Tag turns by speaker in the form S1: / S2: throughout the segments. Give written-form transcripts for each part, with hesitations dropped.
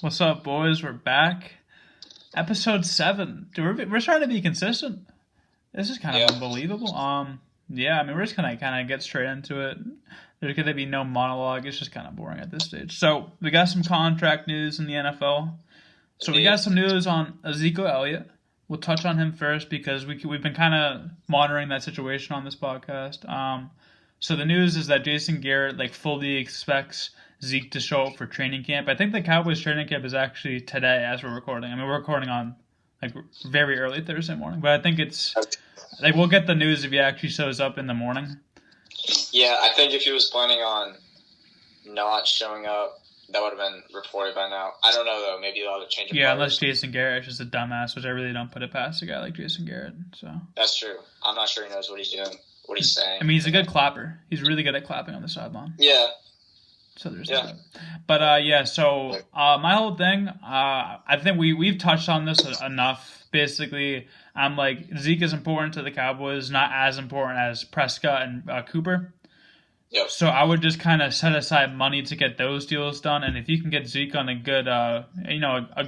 S1: What's up, boys? We're back. Episode 7. Dude, we're trying to be consistent. This is kind
S2: Yeah,
S1: of unbelievable. Yeah, I mean, we're just gonna kind of get straight into it. There's gonna be no monologue. It's just kind of boring at this stage. So we got some contract news in the NFL. So we got
S2: indeed.
S1: some news on Ezekiel Elliott. We'll touch on him first because we've been kind of monitoring that situation on this podcast. So the news is that Jason Garrett fully expects Zeke to show up for training camp. I think the Cowboys training camp is actually today as we're recording. I mean, we're recording on very early Thursday morning, but I think it's we'll get the news if he actually shows up in the morning.
S2: Yeah, I think if he was planning on not showing up, that would have been reported by now. I don't know, though. Maybe they'll have to change
S1: Yeah, unless Jason Garrett is just a dumbass, which I really don't put it past a guy like Jason Garrett. So
S2: That's true. I'm not sure he knows what he's doing, what he's saying.
S1: I mean, he's a good clapper. He's really good at clapping on the sideline.
S2: Yeah,
S1: So there's
S2: yeah.
S1: that. But yeah, so my whole thing, I think we've touched on this enough. Basically, I'm like Zeke is important to the Cowboys, not as important as Prescott and Cooper.
S2: Yep.
S1: So I would just kind of set aside money to get those deals done, and if you can get Zeke on a good, a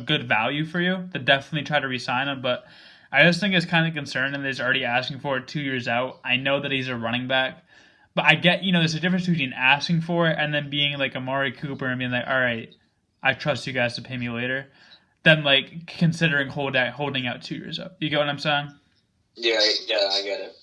S1: good value for you, then definitely try to re-sign him. But I just think it's kind of concerning that he's already asking for it 2 years out. I know that he's a running back, but I get, there's a difference between asking for it and then being like Amari Cooper and being like, all right, I trust you guys to pay me later, than considering holding out 2 years out. You get what I'm saying?
S2: Yeah, I get it.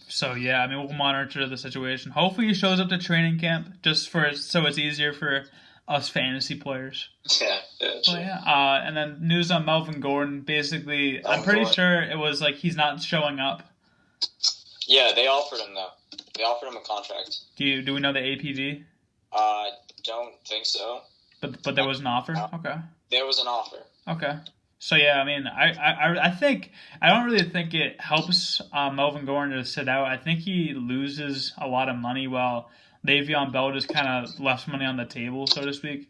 S1: So yeah, I mean we'll monitor the situation. Hopefully he shows up to training camp so it's easier for us fantasy players.
S2: Yeah,
S1: But yeah, and then news on Melvin Gordon. Basically, I'm
S2: Melvin
S1: pretty
S2: Gordon.
S1: sure it was he's not showing up.
S2: Yeah, they offered him, though. They offered him a contract.
S1: Do we know the APV?
S2: Don't think so.
S1: But there was an offer.
S2: No.
S1: Okay.
S2: There was an offer.
S1: Okay. So yeah, I mean, I think I don't really think it helps Melvin Gordon to sit out. I think he loses a lot of money while Le'Veon Bell just kind of left money on the table, so to speak.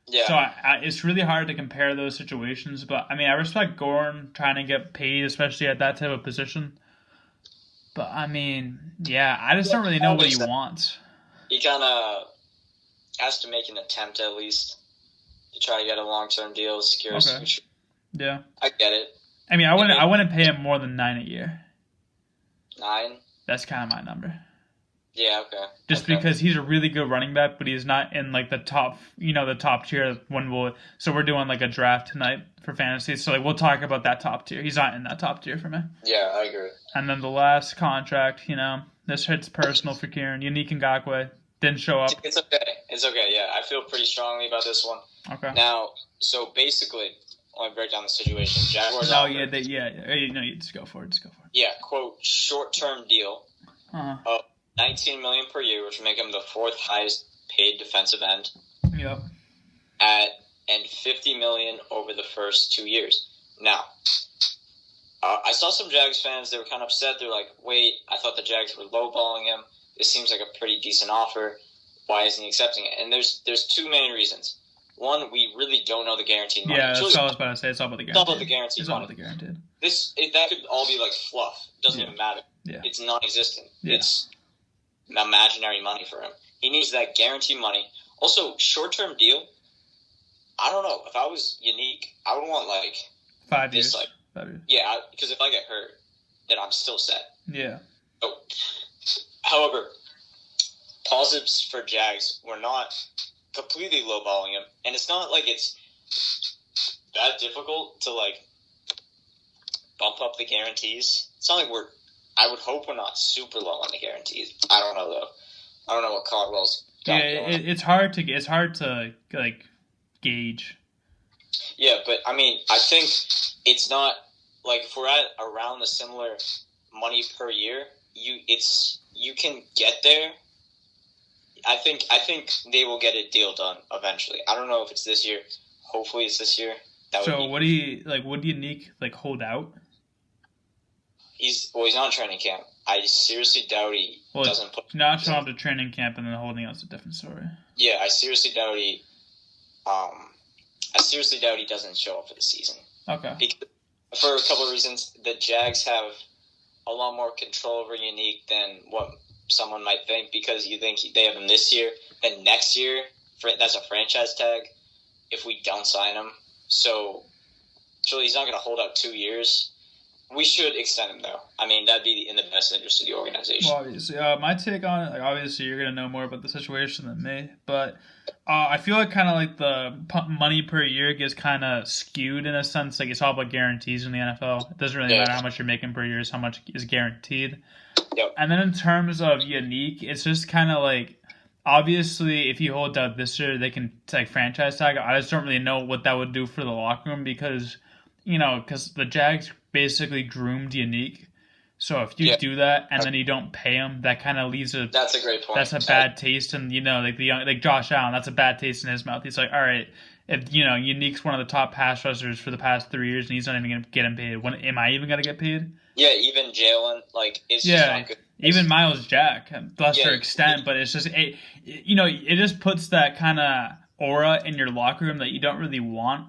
S2: Yeah.
S1: So it's really hard to compare those situations. But I mean, I respect Gordon trying to get paid, especially at that type of position. But I mean, yeah, I just don't really know what he wants.
S2: He kind of has to make an attempt at least to try to get a long-term deal, secure his
S1: Okay.
S2: future.
S1: Yeah.
S2: I get it.
S1: I mean, I wouldn't pay him more than 9 a year.
S2: 9?
S1: That's kind of my number.
S2: Yeah, okay.
S1: Just
S2: Okay.
S1: because he's a really good running back, but he's not in the top, the top tier. So we're doing a draft tonight for fantasy. So we'll talk about that top tier. He's not in that top tier for me.
S2: Yeah, I agree.
S1: And then the last contract, this hits personal for Kieran. Unique Ngakoue didn't show up.
S2: It's okay. It's okay. Yeah, I feel pretty strongly about this one.
S1: Okay.
S2: Now, so basically, let me break down the situation. Jaguars.
S1: Oh
S2: offered,
S1: yeah. You just go for it.
S2: Yeah, quote short-term deal
S1: Uh-huh.
S2: of $19 million per year, which would make him the fourth highest paid defensive end,
S1: Yep.
S2: and $50 million over the first 2 years. Now, I saw some Jags fans. They were kind of upset. They're like, "Wait, I thought the Jags were lowballing him. This seems like a pretty decent offer. Why isn't he accepting it?" And there's two main reasons. One, we really don't know the guaranteed money.
S1: Yeah, that's all I was about to say. It's all about the guaranteed.
S2: It's all about the guaranteed
S1: It's all
S2: money.
S1: about the guaranteed.
S2: That could all be like fluff. It doesn't
S1: Yeah.
S2: even matter.
S1: Yeah.
S2: It's non-existent.
S1: Yeah.
S2: It's imaginary money for him. He needs that guaranteed money. Also, short-term deal. I don't know. If I was Unique, I would want
S1: 5
S2: this
S1: years. 5 years.
S2: yeah, because if I get hurt, then I'm still set.
S1: Yeah.
S2: Oh. However, positives for Jags, we're not completely lowballing him, and it's not like it's that difficult to bump up the guarantees. It's not like I would hope we're not super low on the guarantees. I don't know though. I don't know what Caldwell's got
S1: Yeah,
S2: going on.
S1: it's hard to gauge.
S2: Yeah, but I mean, I think it's not if we're at around the similar money per year, you can get there. I think they will get a deal done eventually. I don't know if it's this year. Hopefully, it's this year.
S1: So what do you would Unique hold out?
S2: He's not in training camp. I seriously doubt he doesn't put.
S1: Not showing up to training camp and then holding out's a different story.
S2: Yeah, I seriously doubt he. I seriously doubt he doesn't show up for the season.
S1: Okay.
S2: Because, for a couple of reasons, the Jags have a lot more control over Unique than what someone might think, because you think they have him this year, then next year, that's a franchise tag. if we don't sign him. So, surely he's not going to hold out 2 years. We should extend him, though. I mean, that'd be in the best interest of the organization.
S1: Well, obviously, my take on it, like, obviously, you're gonna know more about the situation than me, but I feel like kind of like the money per year gets kind of skewed in a sense. Like it's all about guarantees in the NFL. It doesn't really matter how much you're making per year; it's how much is guaranteed.
S2: Yep.
S1: And then in terms of unique, it's just kind of like obviously if you hold out this year, they can like franchise tag. I just don't really know what that would do for the locker room because because the Jags basically groomed Unique. So if you do that and then you don't pay him, that kind of leaves
S2: That's a great point.
S1: That's a bad taste, and like the young, like Josh Allen, that's a bad taste in his mouth. He's like, all right, if Unique's one of the top pass rushers for the past 3 years, and he's not even gonna get him paid. When am I even gonna get paid?
S2: Yeah, even Jalen, like it's just not good.
S1: Even Miles Jack, lesser extent, but it's just it just puts that kind of aura in your locker room that you don't really want.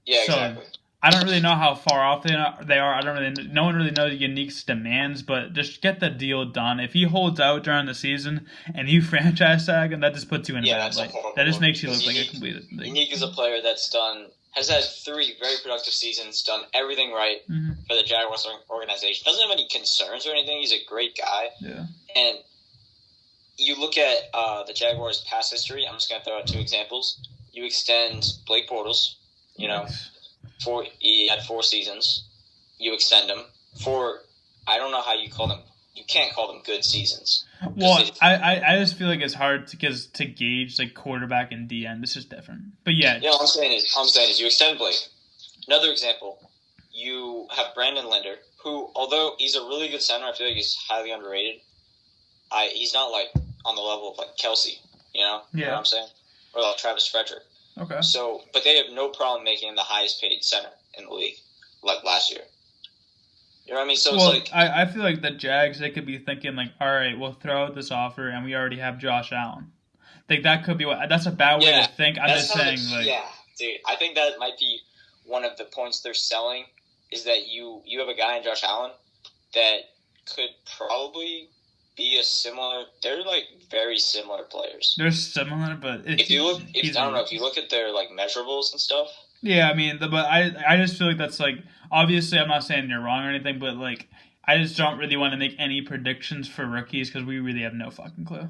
S2: Yeah, exactly.
S1: I don't really know how far off they are. No one really knows Unique's demands, but just get the deal done. If he holds out during the season and you franchise tag him, that just puts you in a bad light. That just makes you look like a complete.
S2: Unique is a player has had 3 very productive seasons, done everything right for the Jaguars organization. Doesn't have any concerns or anything. He's a great guy.
S1: Yeah.
S2: And you look at the Jaguars' past history. I'm just going to throw out 2 examples. You extend Blake Bortles,
S1: Nice.
S2: He had 4 seasons. You extend him for, I don't know how you call them. You can't call them good seasons.
S1: Well, I just feel like it's hard to gauge like quarterback and DN. This is different. But yeah.
S2: Yeah, all I'm saying is you extend Blake. Another example, you have Brandon Linder, who, although he's a really good center, I feel like he's highly underrated. He's not like on the level of like Kelsey, You know what I'm saying? Or like Travis Frederick.
S1: Okay.
S2: So, but they have no problem making him the highest paid center in the league, like last year. You know what I mean? So it's like
S1: I feel like the Jags, they could be thinking like, all right, we'll throw out this offer, and we already have Josh Allen. Like that could be that's a bad way to think. I'm just saying,
S2: dude, I think that might be one of the points they're selling is that you have a guy in Josh Allen that could probably be a similar. They're like very similar players.
S1: They're similar, but
S2: if you look at their like measurables and stuff.
S1: Yeah, I mean, but I just feel like that's like obviously I'm not saying you're wrong or anything, but like I just don't really want to make any predictions for rookies because we really have no fucking clue.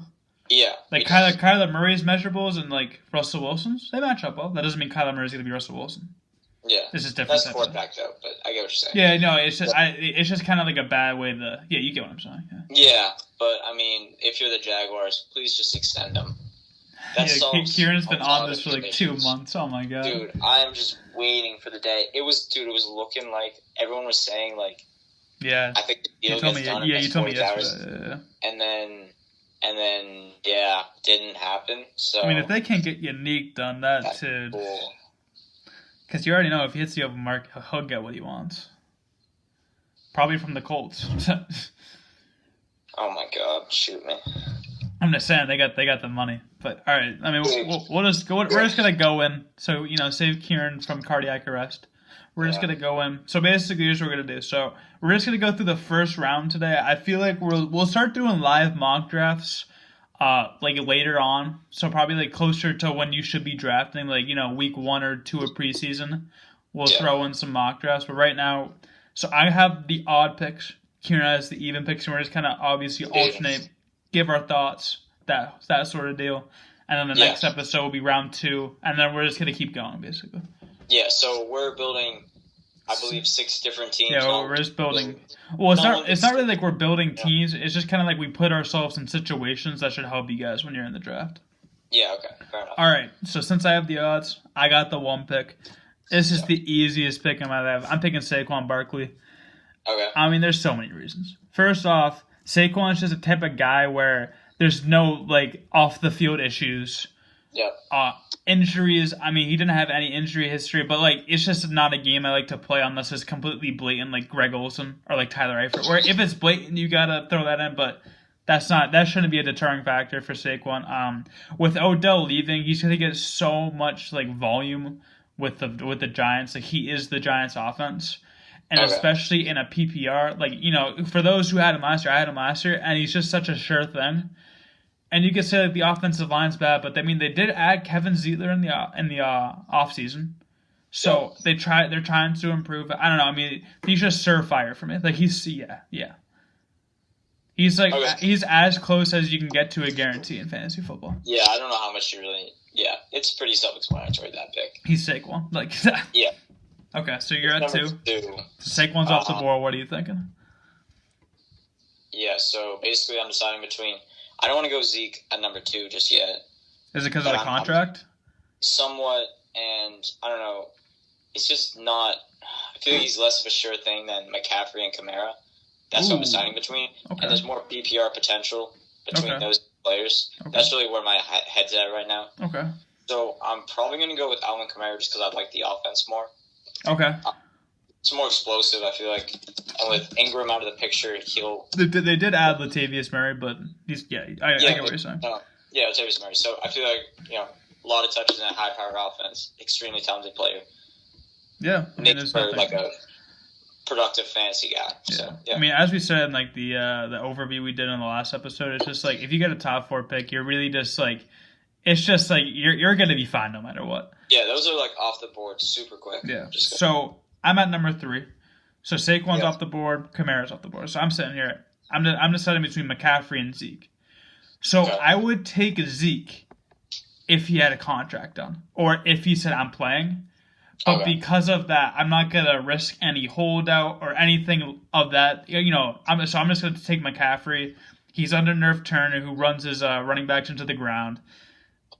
S2: Yeah,
S1: like Kyler Murray's measurables and like Russell Wilson's, they match up well. That doesn't mean Kyler Murray's gonna be Russell Wilson.
S2: Yeah,
S1: this is different.
S2: That's quarterback though, but I get what you're saying.
S1: Yeah, no, it's just it's just kind of like a bad way to. Yeah, you get what I'm saying.
S2: Yeah, but I mean, if you're the Jaguars, please just extend them.
S1: Kieran's been on this for like 2 months. Oh my god,
S2: dude, I'm just waiting for the day. It was looking like everyone was saying like.
S1: Yeah,
S2: I think the deal gets done in
S1: you told me
S2: yesterday. And then didn't happen. So
S1: I mean, if they can't get Unique done, that's cool. Because you already know if he hits the open mark, he'll get what he wants. Probably from the Colts.
S2: Oh my god, shoot me.
S1: I'm just saying they got the money. But all right, I mean we'll just go. We're just gonna go in. So save Kieran from cardiac arrest. We're just gonna go in. So basically, here's what we're gonna do. So we're just gonna go through the first round today. I feel like we'll start doing live mock drafts. Like later on, so probably like closer to when you should be drafting, like week 1 or 2 of preseason, we'll throw in some mock drafts. But right now, so I have the odd picks, Kieran has the even picks, and we're just kind of obviously alternate, give our thoughts, that sort of deal, and then the next episode will be round 2, and then we're just gonna keep going basically. Yeah,
S2: so we're building, I believe, 6 different teams.
S1: Yeah, we're just building. Well, it's not really like we're building teams. It's just kind of like we put ourselves in situations that should help you guys when you're in the draft.
S2: Yeah, okay, fair enough.
S1: All right, so since I have the odds, I got the 1 pick. This is the easiest pick in my life. I'm picking Saquon Barkley.
S2: Okay.
S1: I mean, there's so many reasons. First off, Saquon's just a type of guy where there's no like off the field issues.
S2: Yeah.
S1: Injuries, I mean, he didn't have any injury history, but like it's just not a game I like to play unless it's completely blatant, like Greg Olsen or like Tyler Eifert. Or if it's blatant, you gotta throw that in, but that shouldn't be a deterring factor for Saquon. With Odell leaving, he's gonna get so much like volume with the Giants. Like he is the Giants' offense, and especially in a PPR, like for those who had him last year, I had him last year, and he's just such a sure thing. And you could say like the offensive line's bad, but I mean they did add Kevin Zeitler in the off season, so they're trying to improve. I don't know. I mean, he's just surefire for me. Like yeah. He's like he's as close as you can get to a guarantee in fantasy football.
S2: Yeah, I don't know how much you really. Yeah, it's pretty self-explanatory, that pick.
S1: He's Saquon. Like
S2: yeah.
S1: Okay, so you're at 2.
S2: two.
S1: So Saquon's off the board. What are you thinking?
S2: Yeah, so basically I'm deciding between. I don't want to go Zeke at number 2 just yet.
S1: Is it because of the contract?
S2: Somewhat, and I don't know. It's just not. I feel like he's less of a sure thing than McCaffrey and Kamara. That's what I'm deciding between. Okay. And there's more PPR potential between those players. Okay. That's really where my head's at right now.
S1: Okay.
S2: So I'm probably going to go with Alvin Kamara just because I like the offense more.
S1: Okay.
S2: It's more explosive, I feel like. And with Ingram out of the picture, he'll...
S1: They did add Latavius Murray, but he's... I get what you're saying.
S2: Yeah, Latavius Murray. So I feel like, a lot of touches in a high-powered offense. Extremely talented player.
S1: Yeah.
S2: Makes for, like, a productive fantasy guy.
S1: Yeah.
S2: So, yeah.
S1: I mean, as we said in, like, the overview we did in the last episode, it's just, like, if you get a top 4 pick, you're really just, like... It's just, like, you're going to be fine no matter what.
S2: Yeah, those are, like, off the board super quick.
S1: Yeah. So... I'm at number 3. So Saquon's off the board, Kamara's off the board. So I'm sitting here. I'm deciding between McCaffrey and Zeke. So I would take Zeke if he had a contract done. Or if he said, I'm playing. But because of that, I'm not going to risk any holdout or anything of that. I'm just going to take McCaffrey. He's under Nerf Turner, who runs his running backs into the ground.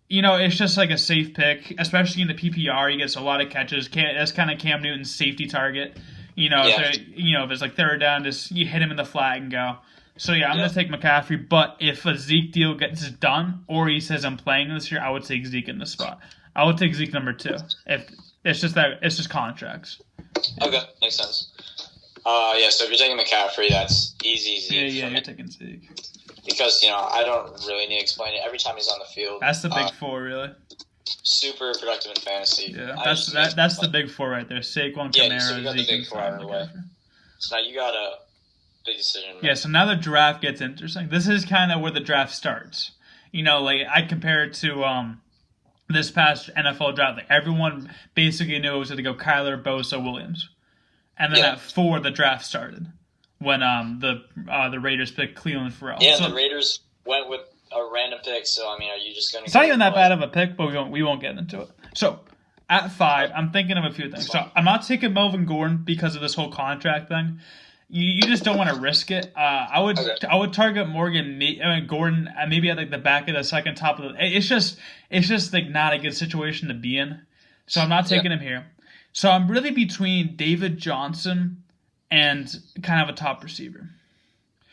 S1: It's just like a safe pick, especially in the PPR. He gets a lot of catches. That's kind of Cam Newton's safety target. If it's like third down, just you hit him in the flat and go. So I'm gonna take McCaffrey. But if a Zeke deal gets done, or he says I'm playing this year, I would take Zeke in the spot. I would take Zeke number 2. If it's just contracts.
S2: Okay, makes sense. So if you're taking McCaffrey, that's easy Zeke.
S1: Yeah, you're taking Zeke.
S2: Because, I don't really need to explain it. Every time he's on the field.
S1: That's the big 4, really.
S2: Super productive in fantasy.
S1: Yeah, that's the big 4 right there. Saquon, Kamara,
S2: so you got
S1: Zeke,
S2: the big 4 out of the way. So now you got a big decision.
S1: Yeah, so now the draft gets interesting. This is kind of where the draft starts. I compare it to this past NFL draft. Like, everyone basically knew it was going to go Kyler, Bosa, Williams. And then at 4, the draft started. When the Raiders picked Cleveland Farrell.
S2: Yeah, so the Raiders went with a random pick. So I mean, are you just going to?
S1: It's not even that bad of a pick, but we won't get into it. So at 5, I'm thinking of a few things. So I'm not taking Melvin Gordon because of this whole contract thing. You just don't want to risk it. I would target Gordon maybe at like the back of the second, top of the. It's just like not a good situation to be in. So I'm not taking him here. So I'm really between David Johnson and kind of a top receiver.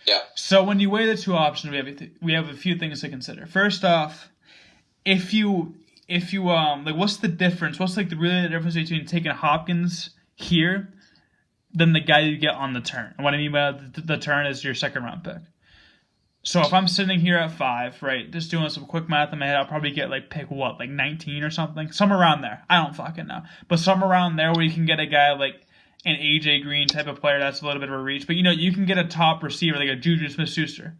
S2: Yeah.
S1: So when you weigh the two options, we have a few things to consider. First off, if you like, what's the difference? What's like the difference between taking Hopkins here than the guy you get on the turn? And what I mean by the turn is your second round pick. So if I'm sitting here at 5, right, just doing some quick math in my head, I'll probably get like pick 19 or something, somewhere around there. I don't fucking know, but somewhere around there where you can get a guy like an AJ Green type of player that's a little bit of a reach, but you can get a top receiver like a Juju Smith-Schuster.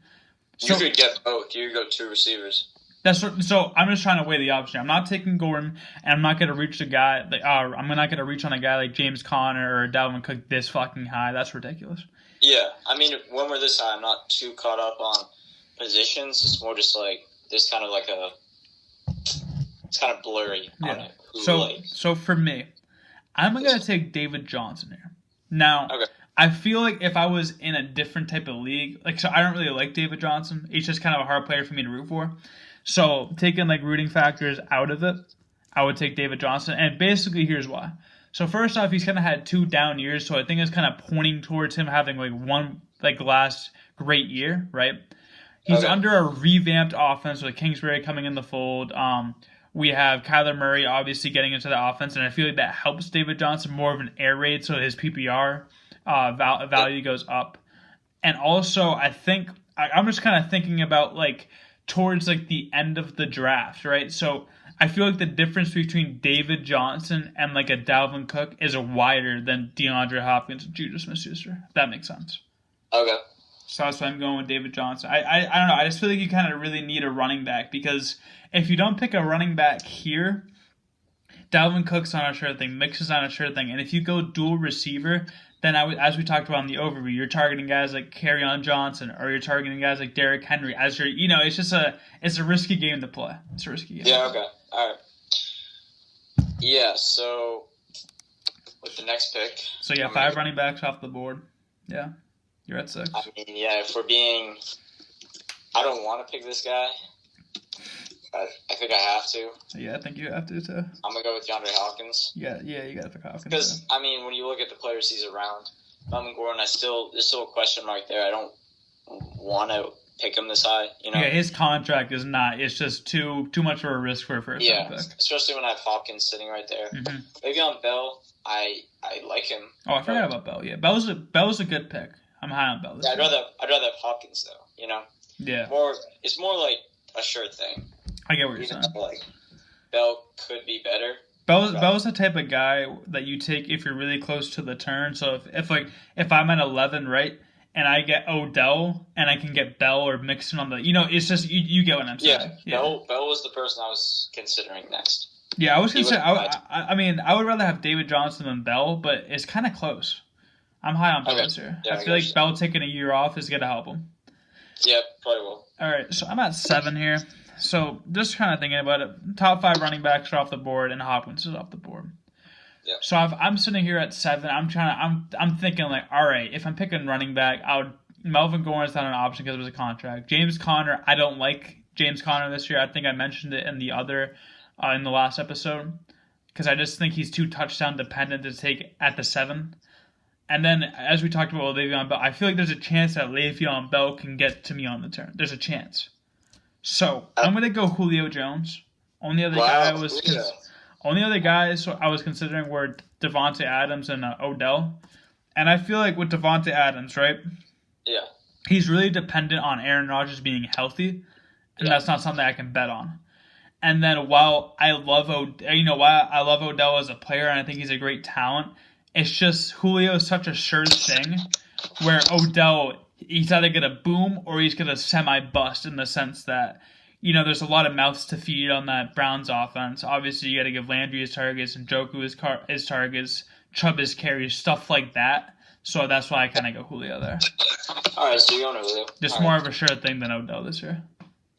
S2: So, you could get both. You could go 2 receivers.
S1: So I'm just trying to weigh the option. I'm not taking Gordon, and I'm not going to reach a guy. I'm not going to reach on a guy like James Conner or Dalvin Cook this fucking high. That's ridiculous.
S2: Yeah, I mean, when we're this high, I'm not too caught up on positions. It's more just like there's kind of like it's kind of blurry on it.
S1: So for me, I'm going to take David Johnson here. Now, I feel like if I was in a different type of league, so I don't really like David Johnson. He's just kind of a hard player for me to root for. So taking like rooting factors out of it, I would take David Johnson. And basically, here's why. So first off, he's kind of had 2 down years, so I think it's kind of pointing towards him having like one last great year, right? He's under a revamped offense with Kingsbury coming in the fold. We have Kyler Murray obviously getting into the offense, and I feel like that helps David Johnson more of an air raid, so his PPR value goes up. And also, I think I'm just kind of thinking about like towards like the end of the draft, right? So I feel like the difference between David Johnson and like a Dalvin Cook is wider than DeAndre Hopkins and Juju Smith-Schuster. If that makes sense.
S2: Okay.
S1: So that's why I'm going with David Johnson. I don't know. I just feel like you kind of really need a running back because if you don't pick a running back here, Dalvin Cook's on a sure thing, Mix is on a sure thing, and if you go dual receiver, then as we talked about in the overview, you're targeting guys like Kerryon Johnson or you're targeting guys like Derrick Henry as your, it's just it's a risky game to play. It's a risky game.
S2: Yeah. Okay. All right. Yeah. So with the next pick.
S1: So yeah, 5 running backs off the board. Yeah, you're at 6.
S2: I mean, yeah. If we're being, I don't want to pick this guy. I think I have to.
S1: Yeah, I think you have to too.
S2: I'm gonna go with DeAndre Hopkins.
S1: Yeah, you gotta pick Hopkins.
S2: Because I mean, when you look at the players he's around, Melvin Gordon, there's still a question mark there. I don't want to pick him this high.
S1: Yeah, his contract is not. It's just too much of a risk for a first round pick.
S2: Especially when I have Hopkins sitting right there.
S1: Mm-hmm.
S2: Maybe on Bell, I like him.
S1: Oh, I forgot about Bell. Yeah, Bell's a good pick. I'm high on Bell.
S2: Yeah, I'd rather have Hopkins though.
S1: Yeah.
S2: It's more like a sure thing.
S1: I get what you're saying.
S2: Like Bell could be better.
S1: Bell's the type of guy that you take if you're really close to the turn. So if I'm at 11, right, and I get Odell and I can get Bell or Mixon on the, it's just you get what I'm saying.
S2: Yeah. Bell was the person I was considering next.
S1: Yeah, I was considering. I mean, I would rather have David Johnson than Bell, but it's kind of close. I'm high on Bell this year. Yeah, I feel like Bell taking a year off is gonna help him.
S2: Yeah, probably will.
S1: All right, so I'm at 7 here. So just kind of thinking about it, top 5 running backs are off the board, and Hopkins is off the board.
S2: Yeah.
S1: So I'm sitting here at 7. I'm thinking like, all right, if I'm picking running back, Melvin Gordon's not an option because it was a contract. James Conner, I don't like James Conner this year. I think I mentioned it in the last episode because I just think he's too touchdown dependent to take at the 7. And then, as we talked about with Le'Veon Bell, I feel like there's a chance that Le'Veon Bell can get to me on the turn. There's a chance. So I'm gonna go Julio Jones. Only other guys I was considering were Devontae Adams and Odell. And I feel like with Devontae Adams, right?
S2: Yeah.
S1: He's really dependent on Aaron Rodgers being healthy, and that's not something I can bet on. And then while I love Odell as a player, and I think he's a great talent, it's just Julio is such a sure thing, where Odell, he's either gonna boom or he's gonna semi-bust in the sense that, there's a lot of mouths to feed on that Browns offense. Obviously, you got to give Landry his targets and Njoku his targets, Chubb his carries, stuff like that. So that's why I kind of go Julio there.
S2: All right, so you're going to Julio.
S1: Just more of a sure thing than Odell this year.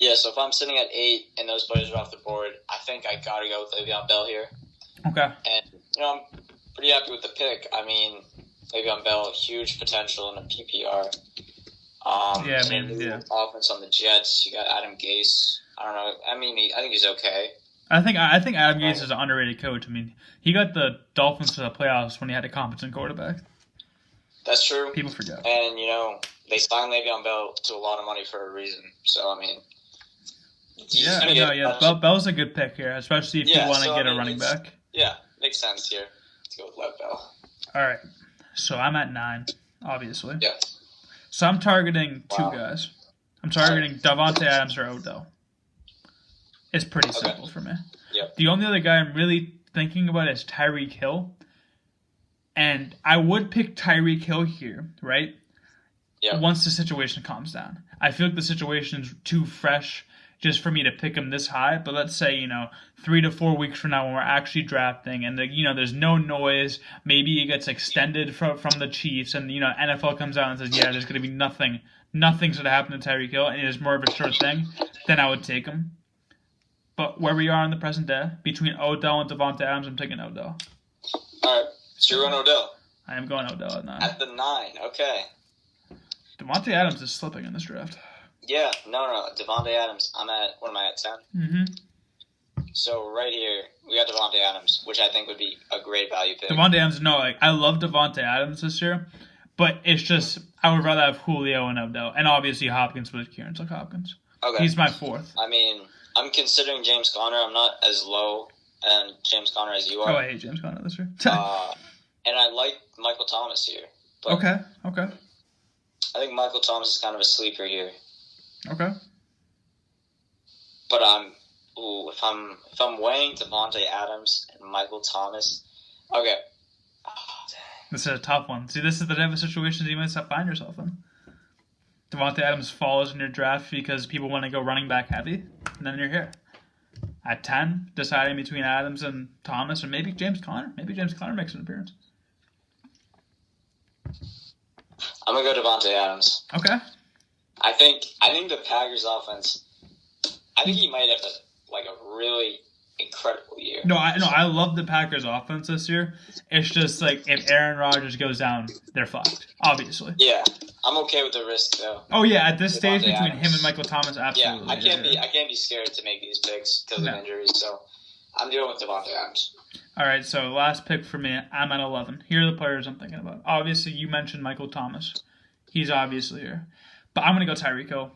S2: Yeah, so if I'm sitting at 8 and those players are off the board, I think I got to go with Le'Veon Bell here.
S1: Okay.
S2: And, I'm pretty happy with the pick. I mean, Le'Veon Bell, huge potential in a PPR. Offense on the Jets. You got Adam Gase. I don't know. I mean, I think he's okay.
S1: I think Adam Gase is an underrated coach. I mean, he got the Dolphins to the playoffs when he had a competent quarterback.
S2: That's true.
S1: People forget.
S2: And they signed Le'Veon Bell to a lot of money for a reason. So I mean,
S1: Bell's a good pick here, especially if you want to get a running back.
S2: Yeah, makes sense here to go with Lev Bell.
S1: All right, so I'm at 9, obviously.
S2: Yeah.
S1: So I'm targeting 2 guys. I'm targeting Devontae Adams or Odell. It's pretty simple for me.
S2: Yep.
S1: The only other guy I'm really thinking about is Tyreek Hill. And I would pick Tyreek Hill here, right?
S2: Yeah.
S1: Once the situation calms down. I feel like the situation's too fresh just for me to pick him this high. But let's say, 3 to 4 weeks from now when we're actually drafting and, there's no noise. Maybe he gets extended from the Chiefs and, NFL comes out and says, yeah, there's going to be nothing. Nothing's going to happen to Tyreek Hill and it is more of a sure thing. Then I would take him. But where we are in the present day, between Odell and Devontae Adams, I'm taking Odell.
S2: All right. So you're going Odell?
S1: I am going Odell at 9.
S2: At the 9, okay.
S1: Devontae Adams is slipping in this draft.
S2: Yeah, no. Devontae Adams, what am I at, 10?
S1: Mm-hmm.
S2: So right here, we got Devontae Adams, which I think would be a great value pick.
S1: Devontae Adams, I love Devontae Adams this year, but it's just, I would rather have Julio and Odell, and obviously Hopkins with Kieran took Hopkins.
S2: Okay.
S1: He's my 4th.
S2: I mean, I'm considering James Conner. I'm not as low on James Conner as you are.
S1: Oh, I hate James Conner this year.
S2: And I like Michael Thomas here.
S1: Okay.
S2: I think Michael Thomas is kind of a sleeper here.
S1: Okay.
S2: But if I'm weighing Devontae Adams and Michael Thomas, okay.
S1: This is a tough one. See, this is the type of situations you might find yourself in. Devontae Adams falls in your draft because people want to go running back heavy, and then you're here. At 10, deciding between Adams and Thomas, or maybe James Conner. Maybe James Conner makes an appearance.
S2: I'm gonna go Devontae Adams.
S1: Okay.
S2: I think the Packers offense. I think he might have a really incredible year.
S1: No, I love the Packers offense this year. It's just like if Aaron Rodgers goes down, they're fucked. Obviously.
S2: Yeah, I'm okay with the risk though.
S1: Oh yeah, at this stage between
S2: Adams.
S1: him and Michael Thomas, absolutely.
S2: Yeah, I can't be scared to make these picks because of injuries. So I'm dealing with Devontae Adams.
S1: All right, so last pick for me. I'm at 11. Here are the players I'm thinking about. Obviously, you mentioned Michael Thomas. He's obviously here, but I'm gonna go Tyreek Hill.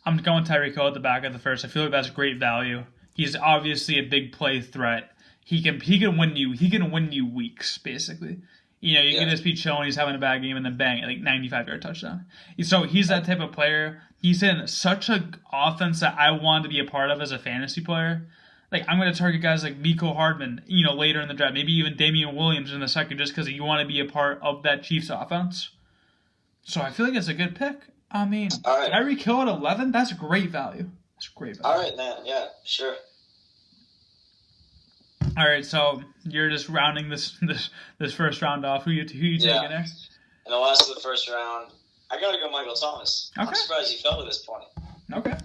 S1: I'm going Tyreek Hill at the back of the first. I feel like that's great value. He's obviously a big play threat. He can win you weeks, basically. You can just be chilling, he's having a bad game, and then bang, 95-yard touchdown. So he's that type of player. He's in such an offense that I want to be a part of as a fantasy player. I'm going to target guys like Mecole Hardman, later in the draft. Maybe even Damian Williams in the second, just because you want to be a part of that Chiefs offense. So I feel like it's a good pick. I mean, Tyreek Hill at 11, that's great value. That's great value.
S2: All right, man. Yeah, sure.
S1: All right, so you're just rounding this first round off. Who you taking there?
S2: In the last of the first round, I got to go Michael Thomas.
S1: Okay.
S2: I'm surprised he fell to this point.
S1: Okay.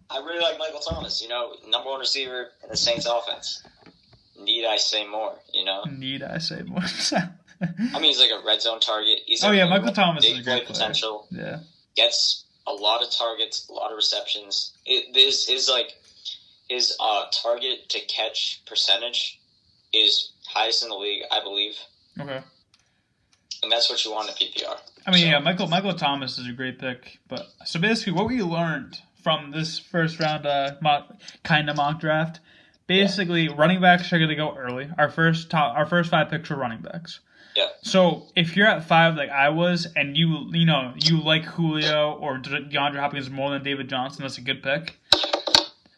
S2: I really like Michael Thomas, number one receiver in the Saints offense. Need I say more,
S1: Need I say more?
S2: I mean, he's like a red zone target.
S1: Michael Thomas is a great player.
S2: Potential.
S1: Yeah.
S2: Gets a lot of targets, a lot of receptions. His target to catch percentage is highest in the league, I believe.
S1: Okay.
S2: And that's what you want in PPR.
S1: I mean, Michael Thomas is a great pick. But so basically, what we learned from this first round mock draft, basically, running backs are going to go early. Our first 5 picks were running backs.
S2: Yeah.
S1: So if you're at 5 like I was, and you like Julio or DeAndre Hopkins more than David Johnson, that's a good pick.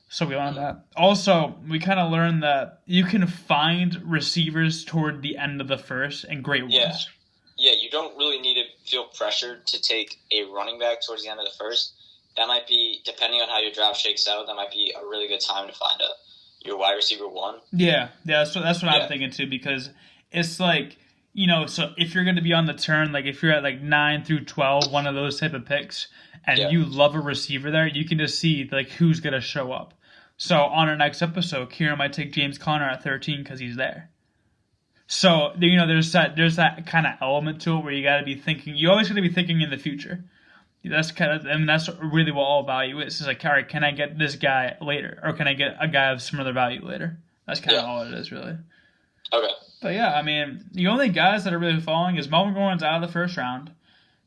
S1: So we learned that. Also, we kind of learned that you can find receivers toward the end of the first and great ones.
S2: Yeah, you don't really need to feel pressured to take a running back towards the end of the first. That might be, depending on how your draft shakes out, that might be a really good time to find your wide receiver 1.
S1: Yeah, that's what I'm thinking too, because it's like, so if you're going to be on the turn, if you're at 9 through 12, one of those type of picks, and you love a receiver there, you can just see who's going to show up. So on our next episode, Kieran might take James Conner at 13 because he's there. So there's that kind of element to it where you got to be thinking. You always got to be thinking in the future. That's really what all value is. It's all right, can I get this guy later, or can I get a guy of similar value later? That's kind of all it is, really.
S2: Okay.
S1: But yeah, I mean, the only guys that are really falling is Melvin Gordon's out of the first round,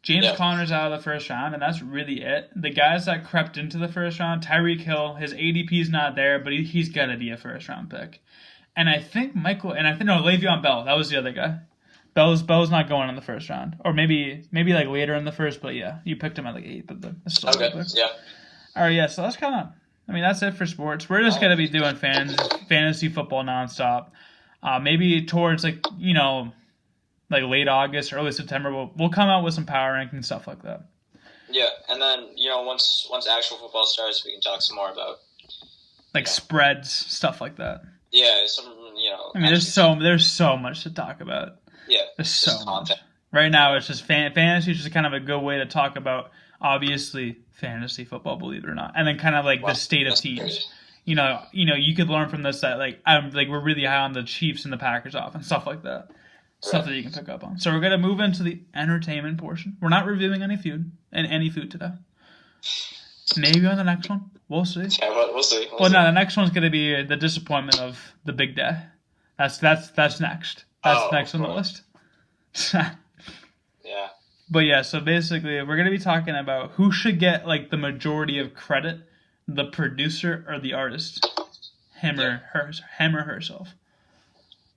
S1: James Conner's out of the first round, and that's really it. The guys that crept into the first round, Tyreek Hill, his ADP's not there, but he's got to be a first round pick. And I think Le'Veon Bell, that was the other guy. Bell's not going in the first round, or maybe later in the first, but yeah, you picked him at 8, but that's still
S2: okay. Yeah.
S1: All right, yeah. So that's that's it for sports. We're just gonna be doing fantasy football nonstop. Maybe towards late August, early September, we'll come out with some power ranking stuff like that.
S2: Yeah, and then once actual football starts, we can talk some more about
S1: spreads, stuff like that.
S2: Yeah,
S1: I mean, there's so much to talk about.
S2: Yeah,
S1: there's so much. Right now, it's just fantasy is just kind of a good way to talk about, obviously, fantasy football, believe it or not, and then kind of the state of teams. Great. You could learn from this that we're really high on the Chiefs and the Packers offense, stuff like that, stuff that you can pick up on. So we're gonna move into the entertainment portion. We're not reviewing any food today. Maybe on the next one, we'll see.
S2: Yeah, we'll see.
S1: No, the next one's gonna be the disappointment of the big day. That's next. That's next on the list.
S2: Yeah.
S1: But yeah, so basically, we're gonna be talking about who should get the majority of credit. The producer or the artist, him or herself.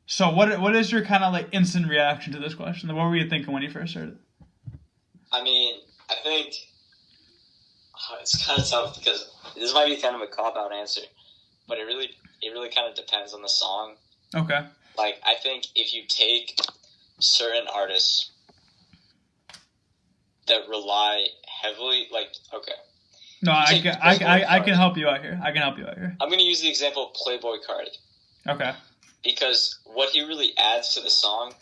S1: So what is your kind of instant reaction to this question? What were you thinking when you first heard it?
S2: I mean, I think it's kind of tough because this might be kind of a cop-out answer, but it really kind of depends on the song.
S1: Okay.
S2: I think if you take certain artists that rely heavily, like, okay.
S1: No, I can help you out here.
S2: I'm going to use the example of Playboy Cardi.
S1: Okay.
S2: Because what he really adds to the song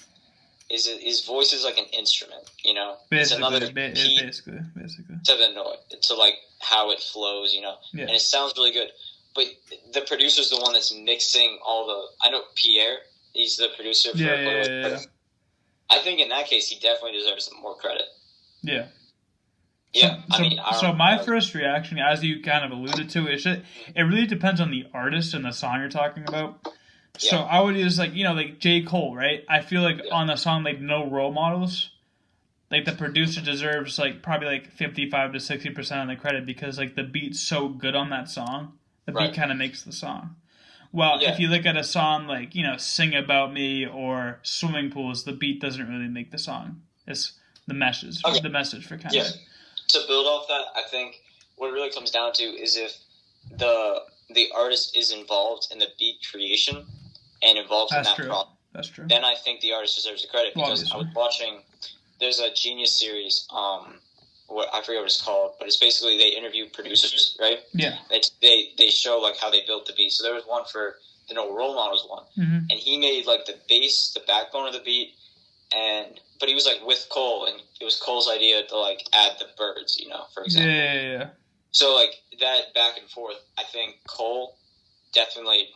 S2: is his voice is like an instrument, you know?
S1: Basically,
S2: it's another
S1: basically.
S2: To the note, to like how it flows, you know?
S1: Yeah.
S2: And it sounds really good. But the producer's the one that's mixing all the... I know Pierre, he's the producer for Playboy Cardi. I think in that case, he definitely deserves some more credit.
S1: Yeah.
S2: Yeah,
S1: so my first reaction, as you kind of alluded to, is it really depends on the artist and the song you're talking about. So I would use like J. Cole, right? I feel like on the song like No Role Models, like the producer deserves like probably like 55 to 60% of the credit because like the beat's so good on that song. The beat kind of makes the song. Well, if you look at a song like Sing About Me or Swimming Pools, the beat doesn't really make the song. It's the message, the message for kind of.
S2: To build off that, I think what it really comes down to is if the artist is involved in the beat creation and involved in that process.
S1: That's true.
S2: Then I think the artist deserves the credit because I was watching. There's a Genius series. I forget what it's called, but it's basically they interview producers, right?
S1: Yeah.
S2: They show like how they built the beat. So there was one for the No Role Models one, and he made like the bass, the backbone of the beat, but he was like with Cole, and it was Cole's idea to like add the birds, for example.
S1: Yeah.
S2: So like that back and forth, I think Cole definitely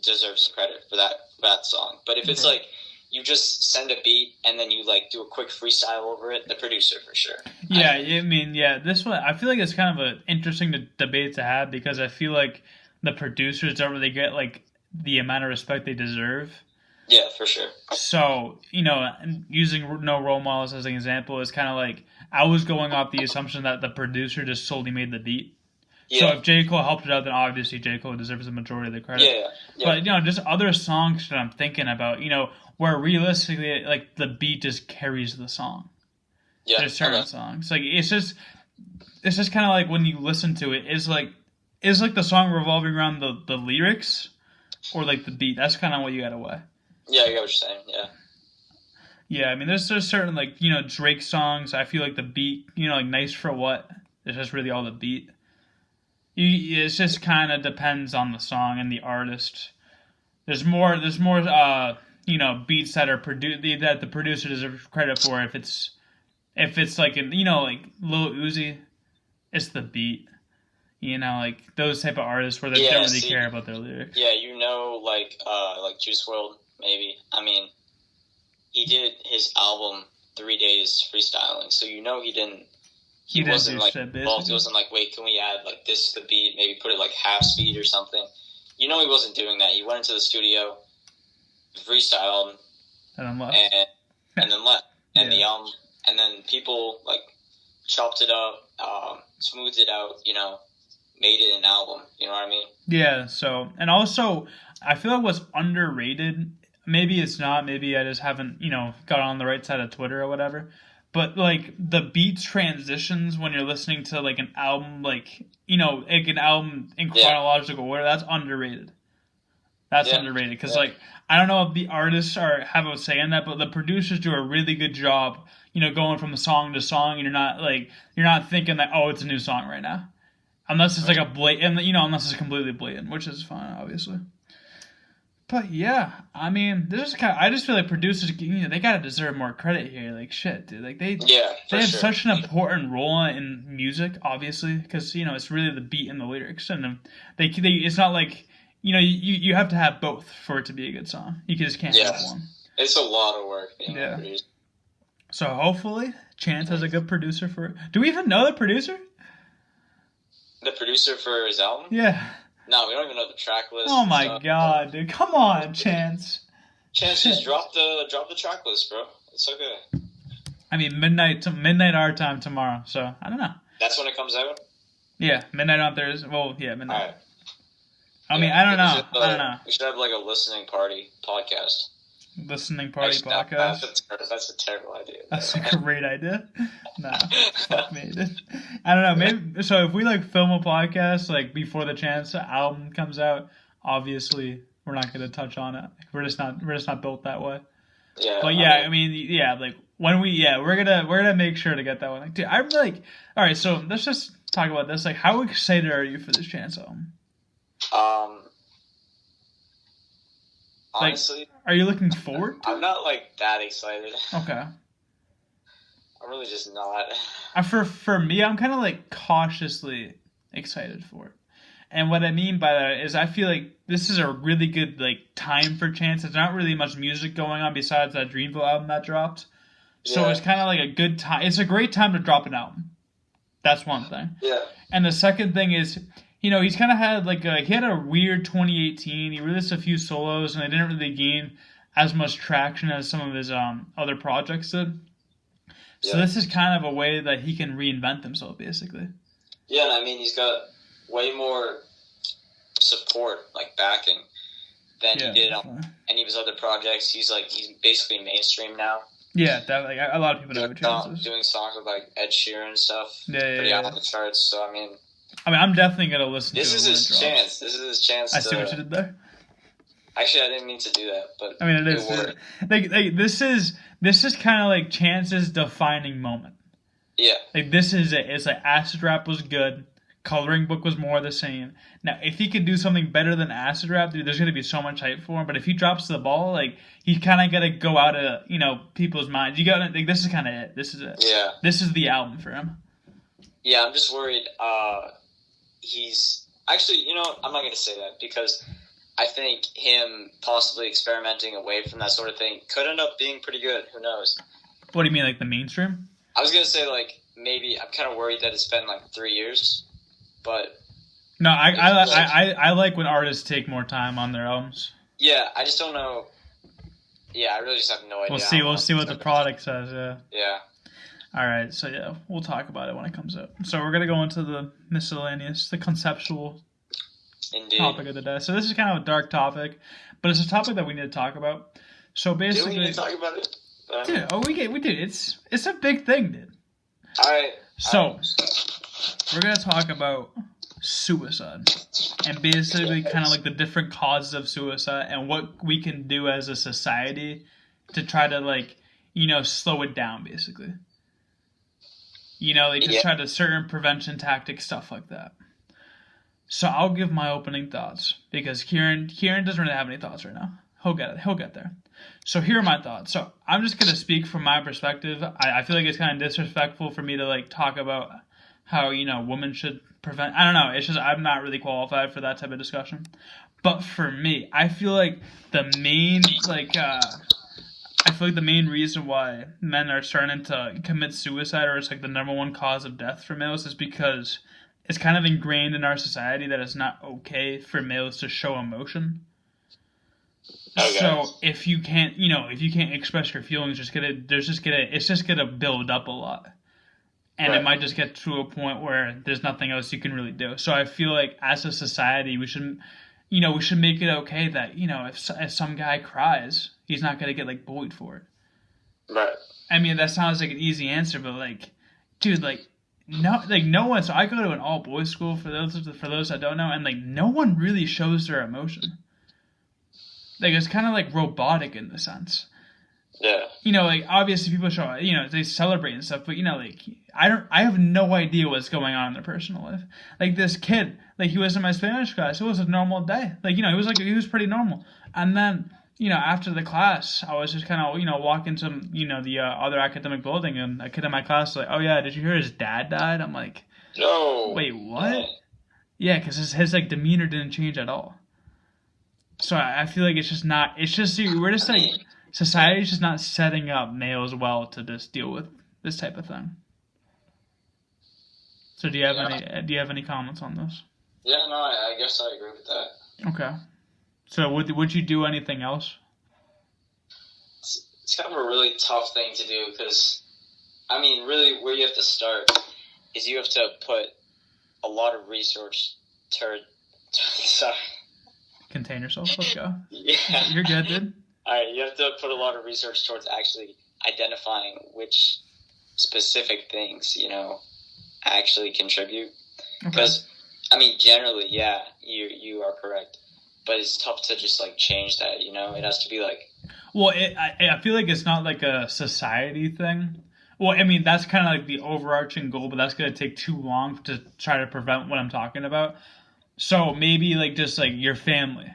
S2: deserves credit for that song. But if it's like you just send a beat and then you like do a quick freestyle over it, the producer for sure.
S1: Yeah, this one I feel like it's kind of an interesting debate to have because I feel like the producers don't really get like the amount of respect they deserve.
S2: Yeah, for sure.
S1: So, using No Role Models as an example is kind of like I was going off the assumption that the producer just solely made the beat. Yeah. So if J. Cole helped it out, then obviously J. Cole deserves the majority of the credit.
S2: Yeah.
S1: But, just other songs that I'm thinking about, where realistically, like, the beat just carries the song.
S2: Yeah.
S1: There's certain songs. Like, it's just kind of like when you listen to it, is the song revolving around the lyrics or, like, the beat? That's kind of what you gotta weigh.
S2: Yeah, I get what you're saying, yeah.
S1: Yeah, I mean, there's certain, like, Drake songs, I feel like the beat, like, Nice for What, it's just really all the beat. It just kind of depends on the song and the artist. There's more, beats that are that the producer deserves credit for. If it's like, like Lil Uzi, it's the beat. Like those type of artists where they don't really care about their lyrics.
S2: Yeah, like Juice WRLD, maybe. I mean, he did his album 3 days freestyling, so he didn't. He wasn't like involved. He wasn't like, wait, can we add like this to the beat? Maybe put it like half speed or something. He wasn't doing that. He went into the studio, freestyled,
S1: and then left.
S2: And then left. And the album, and then people like chopped it up, smoothed it out. Made it an album. You know what I mean?
S1: Yeah. So, and also, I feel like what's underrated. Maybe it's not. Maybe I just haven't, got on the right side of Twitter or whatever. But, like, the beat transitions when you're listening to, like, an album, like, like an album in chronological order, that's underrated. That's underrated. Because, like, I don't know if the artists have a say in that, but the producers do a really good job, going from song to song, and you're not thinking that, oh, it's a new song right now. Unless it's, like, a blatant, unless it's completely blatant, which is fine, obviously. But yeah, I mean, I just feel like producers, they gotta deserve more credit here. Like shit, dude. Like they have such an important role in music, obviously, because it's really the beat and the lyrics, and they it's not like you have to have both for it to be a good song. You just can't have one.
S2: It's a lot of work.
S1: So hopefully, Chance has a good producer for it. Do we even know the producer?
S2: The producer for his album?
S1: Yeah.
S2: No, we don't even know the track list.
S1: Oh my god, dude! Come on, Chance.
S2: Chance, just drop the track list, bro. It's okay.
S1: I mean, midnight our time tomorrow. So I don't know.
S2: That's when it comes out.
S1: Yeah, midnight on Thursday. Well, yeah, midnight.
S2: All right.
S1: I mean, I don't know.
S2: We should have like a listening party podcast.
S1: Listening party podcast.
S2: That's a terrible idea.
S1: That's a great idea. Nah, fuck me, dude. I don't know. Maybe so. If we like film a podcast like before the Chance album comes out, obviously we're not going to touch on it. We're just not built that way.
S2: Yeah,
S1: But yeah, I mean, yeah, like when we're gonna make sure to get that one. Like, dude, I'm like, all right, so let's just talk about this. Like, how excited are you for this Chance album?
S2: um,
S1: Like,
S2: honestly,
S1: are you looking forward to
S2: I'm
S1: it?
S2: not like that excited.
S1: Okay.
S2: I'm really just not.
S1: For me, I'm kind of like cautiously excited for it. And what I mean by that is I feel like this is a really good like time for Chance. There's not really much music going on besides that Dreamville album that dropped. So
S2: Yeah.
S1: it's kind of like a good time. It's a great time to drop an album. That's one thing.
S2: Yeah.
S1: And the second thing is, he's kind of had he had a weird 2018. He released a few solos, and they didn't really gain as much traction as some of his other projects did. So
S2: Yeah.
S1: this is kind of a way that he can reinvent himself, basically.
S2: Yeah, and I mean he's got way more support, like backing, than he did on any of his other projects. He's basically mainstream now.
S1: Yeah, that like a lot of people know who Chance is.
S2: Doing songs with like Ed Sheeran and stuff.
S1: Yeah,
S2: pretty out on the charts. So I mean,
S1: I'm definitely gonna listen to it.
S2: This is his chance. This is his chance.
S1: I see what you did there.
S2: Actually, I didn't mean to do that, but
S1: I mean, it is. Like this is kind of like Chance's defining moment.
S2: Yeah.
S1: Like this is it. It's like Acid Rap was good. Coloring Book was more the same. Now, if he could do something better than Acid Rap, dude, there's gonna be so much hype for him. But if he drops the ball, like he kind of gotta go out of people's minds. You gotta like this is kind of it. This is it.
S2: Yeah.
S1: This is the album for him.
S2: Yeah, I'm just worried. He's actually, I'm not gonna say that because I think him possibly experimenting away from that sort of thing could end up being pretty good. Who knows?
S1: What do you mean, like the mainstream?
S2: I was gonna say like maybe I'm kind of worried that it's been like 3 years, but
S1: no, I like when artists take more time on their albums.
S2: Yeah, I just don't know. Yeah, I really just have no idea.
S1: We'll see what the product says. Yeah.
S2: Yeah.
S1: All right, so yeah, we'll talk about it when it comes out. So we're gonna go into the miscellaneous, the conceptual topic of the day. So this is kind of a dark topic, but it's a topic that we need to talk about. So basically,
S2: do we need to talk about it?
S1: Dude, we did. It's a big thing, dude.
S2: All right.
S1: So we're gonna talk about suicide and basically kind of like the different causes of suicide and what we can do as a society to try to slow it down, basically. Just try to certain prevention tactics, stuff like that. So I'll give my opening thoughts because Kieran doesn't really have any thoughts right now. He'll get there. So here are my thoughts. So I'm just gonna speak from my perspective. I feel like it's kind of disrespectful for me to talk about how women should prevent. I don't know. It's just I'm not really qualified for that type of discussion. But for me, I feel like the main the main reason why men are starting to commit suicide, or it's like the number one cause of death for males, is because it's kind of ingrained in our society that it's not okay for males to show emotion. Okay. So if you can't express your feelings, it's just gonna build up a lot, and right. It might just get to a point where there's nothing else you can really do. So I feel like as a society, we should make it okay that if some guy cries, he's not gonna get bullied for it.
S2: Right.
S1: I mean, that sounds like an easy answer, but dude, no one. So I go to an all boys school for those that don't know, and no one really shows their emotion. It's kind of robotic in the sense.
S2: Yeah.
S1: Obviously people show, they celebrate and stuff, but I have no idea what's going on in their personal life. This kid, he was in my Spanish class. It was a normal day. He was pretty normal. And then, after the class, I was just kind of, walking to, the other academic building, and a kid in my class was like, "Oh yeah, did you hear his dad died?" I'm like,
S2: "No.
S1: Wait, what?" No. Yeah, because his demeanor didn't change at all. So I feel like we're just society's just not setting up males well to just deal with this type of thing. So do you have any comments on this?
S2: Yeah, no, I guess I agree with that.
S1: Okay. So would you do anything else?
S2: It's kind of a really tough thing to do because, I mean, really where you have to start is you have to put a lot of research sorry.
S1: Contain yourself. Let's go.
S2: Yeah.
S1: You're good, dude.
S2: All right, you have to put a lot of research towards actually identifying which specific things, actually contribute. Because, I mean, generally, yeah, you are correct. But it's tough to just, change that, It has to be,
S1: Well, I feel like it's not like a society thing. Well, I mean, that's kind of like the overarching goal, but that's going to take too long to try to prevent what I'm talking about. So maybe like just like your family,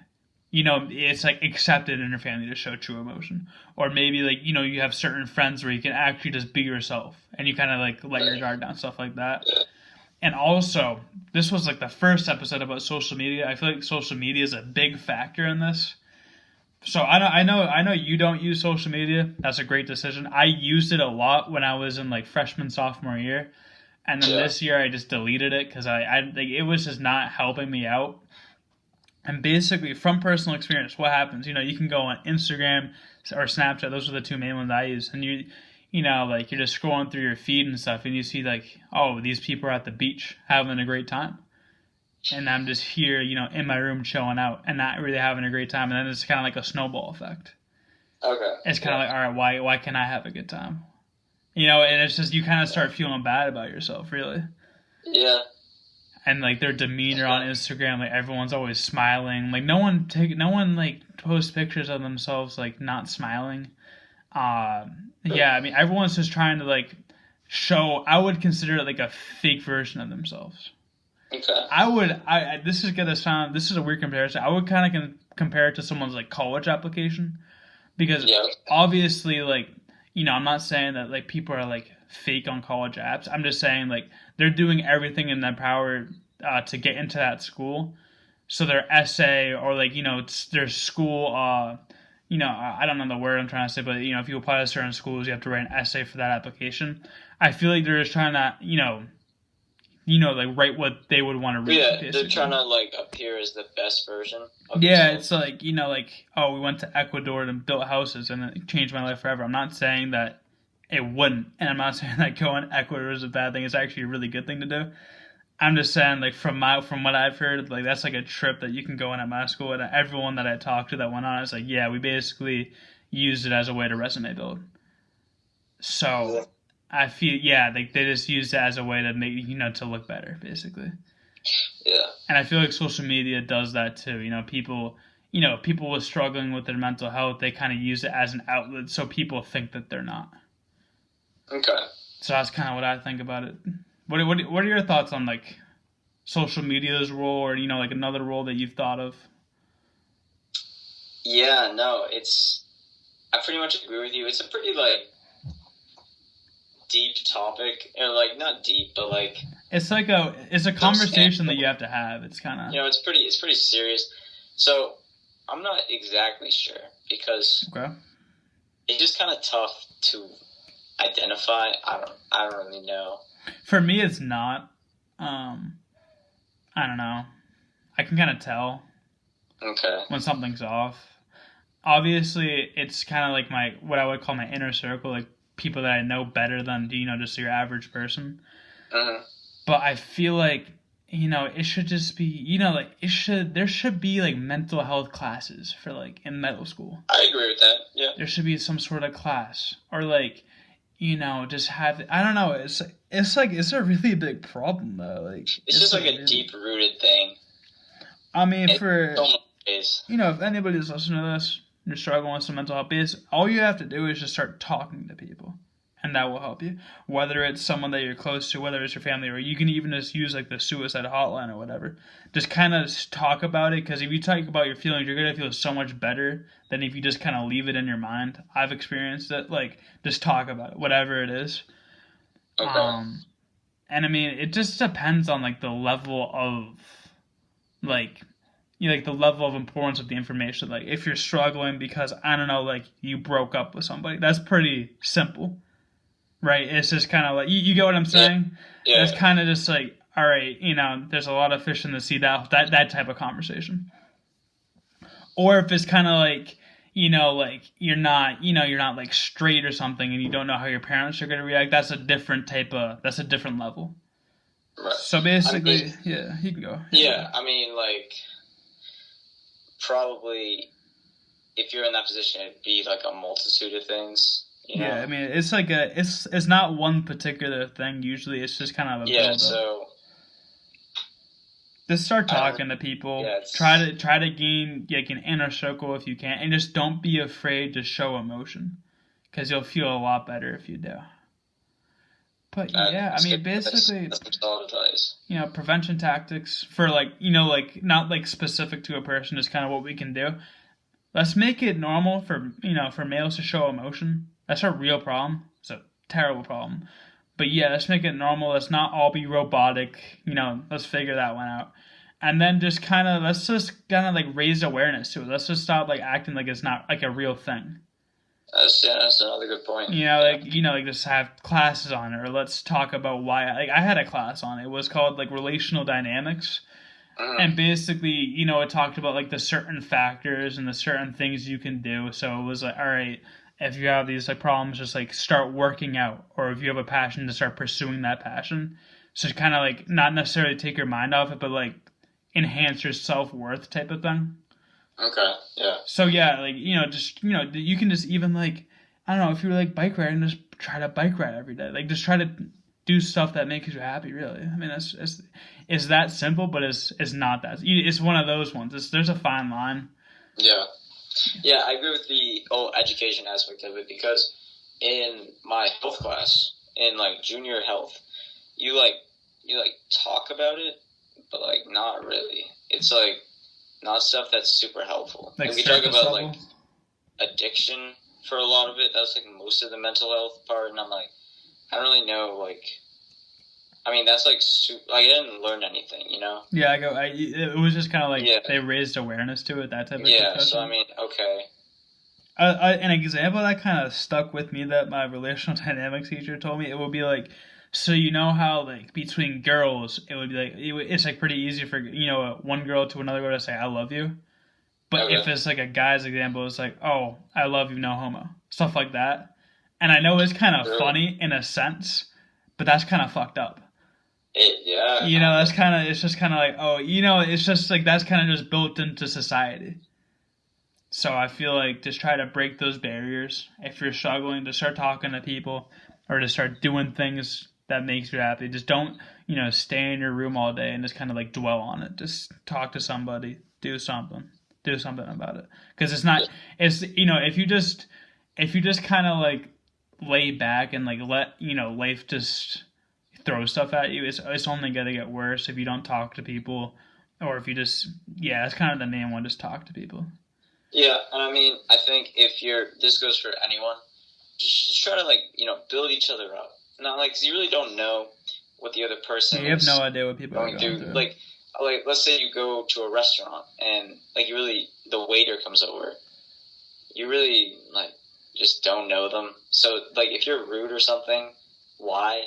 S1: it's like accepted in your family to show true emotion. Or maybe like, you have certain friends where you can actually just be yourself and you kind of like let your guard down, stuff like that. And also, this was like the first episode about social media. I feel like social media is a big factor in this. So I know you don't use social media. That's a great decision. I used it a lot when I was in like freshman sophomore year, and then
S2: Yeah.
S1: this year I just deleted it because I like it was just not helping me out. And basically, from personal experience, what happens? You can go on Instagram or Snapchat. Those are the two main ones I use. And like you're just scrolling through your feed and stuff, and you see like, oh, these people are at the beach having a great time, and I'm just here, in my room chilling out and not really having a great time. And then it's kind of like a snowball effect.
S2: Okay.
S1: It's kind of like, all right, why can I have a good time? And it's just you kind of start feeling bad about yourself, really.
S2: Yeah.
S1: And like their demeanor on Instagram, like everyone's always smiling. Like no one like posts pictures of themselves like not smiling. Yeah, I mean everyone's just trying to like show. I would consider it like a fake version of themselves.
S2: Okay.
S1: This is gonna sound. This is a weird comparison. I would kind of compare it to someone's like college application because
S2: Yeah.
S1: obviously, like I'm not saying that like people are like fake on college apps. I'm just saying like they're doing everything in their power to get into that school. So their essay or like it's their school. I don't know the word I'm trying to say, but if you apply to certain schools, you have to write an essay for that application. I feel like they're just trying to like write what they would want to read.
S2: Yeah,
S1: basically.
S2: they're trying to like appear as the best version of
S1: Yeah,
S2: themselves.
S1: it's like like oh, we went to Ecuador and built houses and it changed my life forever. I'm not saying that it wouldn't, and I'm not saying that going to Ecuador is a bad thing. It's actually a really good thing to do. I'm just saying like from what I've heard, like that's like a trip that you can go on at my school, and everyone that I talked to that went on is like, yeah, we basically used it as a way to resume build. So I feel like they just used it as a way to make to look better, basically.
S2: Yeah.
S1: And I feel like social media does that too. People with struggling with their mental health, they kind of use it as an outlet so people think that they're not.
S2: Okay.
S1: So that's kind of what I think about it. What are your thoughts on like social media's role, or like another role that you've thought of?
S2: Yeah, no, I pretty much agree with you. It's a pretty like deep topic, or like not deep, but like
S1: It's a conversation that you have to have. It's kind of
S2: it's pretty serious. So I'm not exactly sure because
S1: okay.
S2: it's just kind of tough to identify. I don't really know.
S1: For me, it's not. I don't know. I can kind of tell
S2: Okay.
S1: when something's off. Obviously, it's kind of like what I would call my inner circle, like people that I know better than just your average person.
S2: Mm-hmm.
S1: But I feel like it should just be like there should be like mental health classes for like in middle school.
S2: I agree with that. Yeah.
S1: There should be some sort of class or like just have I don't know. It's a really big problem though. Like
S2: it's just like a deep rooted thing.
S1: I mean, for
S2: so many ways.
S1: if anybody's listening to this, you're struggling with some mental health base, all you have to do is just start talking to people, and that will help you. Whether it's someone that you're close to, whether it's your family, or you can even just use like the suicide hotline or whatever. Just kind of talk about it, because if you talk about your feelings, you're gonna feel so much better than if you just kind of leave it in your mind. I've experienced it. Like, just talk about it, whatever it is.
S2: Okay.
S1: And I mean, it just depends on like the level of like like the level of importance of the information. Like if you're struggling because I don't know, like you broke up with somebody, that's pretty simple, right? It's just kind of like you get what I'm saying.
S2: Yeah.
S1: It's kind of just like, all right, there's a lot of fish in the sea. That type of conversation. Or if it's kind of like like you're not like straight or something, and you don't know how your parents are gonna react. That's a different level.
S2: Right.
S1: So basically, yeah, you can go.
S2: Yeah, I mean, like, probably if you're in that position, it'd be like a multitude of things.
S1: Yeah, I mean, it's like it's not one particular thing. Usually, it's just kind of a build-up.
S2: So
S1: Just start
S2: I don't.
S1: talking to people.
S2: Yeah,
S1: Try to gain like an inner circle if you can, and just don't be afraid to show emotion, because you'll feel a lot better if you do. But yeah, I
S2: that's good
S1: mean,
S2: advice.
S1: basically,
S2: That's some solid advice.
S1: prevention tactics for like, like not like specific to a person is kind of what we can do. Let's make it normal for, for males to show emotion. That's a real problem. It's a terrible problem. But yeah, let's make it normal. Let's not all be robotic. Let's figure that one out. And then let's just kind of like raise awareness to it. Let's just stop like acting like it's not like a real thing.
S2: That's another good point. Yeah.
S1: Like just have classes on it, or let's talk about why. Like I had a class on it. It was called like relational dynamics,
S2: Mm.
S1: and basically, it talked about like the certain factors and the certain things you can do. So it was like, all right, if you have these like problems, just like start working out, or if you have a passion, to start pursuing that passion. So kind of like not necessarily take your mind off it, but like enhance your self worth type of thing.
S2: Okay. Yeah.
S1: So yeah, like just you can just even like I don't know if you're like bike riding, just try to bike ride every day. Like just try to do stuff that makes you happy. Really, I mean it's that simple, but it's not that. It's one of those ones. There's a fine line.
S2: Yeah. Yeah, I agree with the whole education aspect of it because in my health class, in like junior health, you talk about it, but like not really. It's like not stuff that's super helpful.
S1: Like
S2: And we talk
S1: surface
S2: about
S1: level.
S2: like addiction for a lot of it. That was like most of the mental health part, and I'm like, I don't really know. Like, I mean, that's like I didn't learn anything, you know?
S1: Yeah, it was just kind of like
S2: Yeah.
S1: they raised awareness to it, that type of
S2: Yeah.
S1: discussion.
S2: So I mean, okay.
S1: An example that kind of stuck with me that my relational dynamics teacher told me, it would be like, so you know how like between girls it would be like it's like pretty easy for one girl to another girl to say I love you, but if
S2: Okay.
S1: it's like a guy's example, it's like, oh, I love you, no homo, stuff like that. And I know it's kind of
S2: True.
S1: funny in a sense, but that's kind of fucked up.
S2: Yeah.
S1: That's it's just kind of like, oh, it's just like that's kind of just built into society. So I feel like just try to break those barriers. If you're struggling, to start talking to people or to start doing things that makes you happy. Just don't, stay in your room all day and just kind of like dwell on it. Just talk to somebody, do something about it. Because it's not, it's if you just kind of like lay back and like let life just throw stuff at you, it's only gonna get worse if you don't talk to people, or if you just it's kind of the main one, just talk to people.
S2: Yeah, and I mean, I think if this goes for anyone, just try to like build each other up. Not like 'cause you really don't know what the other person
S1: You have
S2: is
S1: no idea what people are
S2: going
S1: going
S2: through.
S1: through.
S2: Like let's say you go to a restaurant and like the waiter comes over, you really like just don't know them. So like if you're rude or something, why?